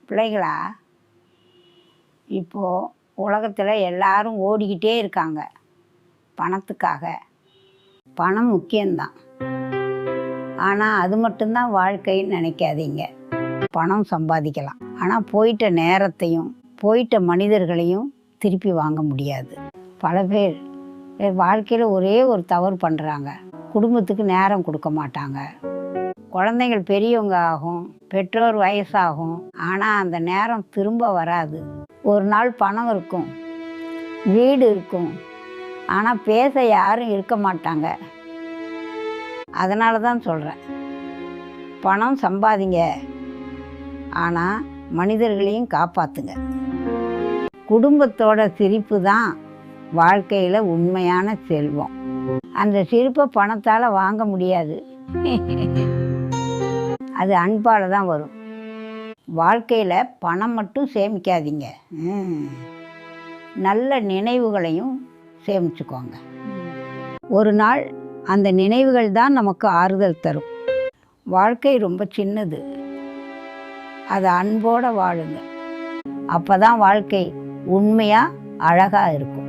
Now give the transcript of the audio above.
பிள்ளைகளா, இப்போது உலகத்தில் எல்லாரும் ஓடிக்கிட்டே இருக்காங்க பணத்துக்காக. பணம் முக்கியம்தான், ஆனால் அது மட்டும்தான் வாழ்க்கைன்னு நினைக்காதீங்க. பணம் சம்பாதிக்கலாம், ஆனால் போயிட்ட நேரத்தையும் போயிட்ட மனிதர்களையும் திருப்பி வாங்க முடியாது. பல பேர் வாழ்க்கையில் ஒரே ஒரு தவறு பண்ணுறாங்க. குடும்பத்துக்கு நேரம் கொடுக்க மாட்டாங்க. குழந்தைகள் பெரியவங்க ஆகும், பெற்றோர் வயசாகும், ஆனால் அந்த நேரம் திரும்ப வராது. ஒரு நாள் பணம் இருக்கும், வீடு இருக்கும், ஆனால் பேச யாரும் இருக்க மாட்டாங்க. அதனால தான் சொல்கிறேன், பணம் சம்பாதிங்க, ஆனால் மனிதர்களையும் காப்பாற்றுங்க. குடும்பத்தோட சிரிப்பு தான் வாழ்க்கையில் உண்மையான செல்வம். அந்த சிரிப்பை பணத்தால் வாங்க முடியாது. அது அன்பால் தான் வரும். வாழ்க்கையில் பணம் மட்டும் சேமிக்காதீங்க, நல்ல நினைவுகளையும் சேமிச்சுக்கோங்க. ஒரு நாள் அந்த நினைவுகள் தான் நமக்கு ஆறுதல் தரும். வாழ்க்கை ரொம்ப சின்னது, அதை அன்போடு வாழுங்க. அப்போ தான் வாழ்க்கை உண்மையாக அழகாக இருக்கும்.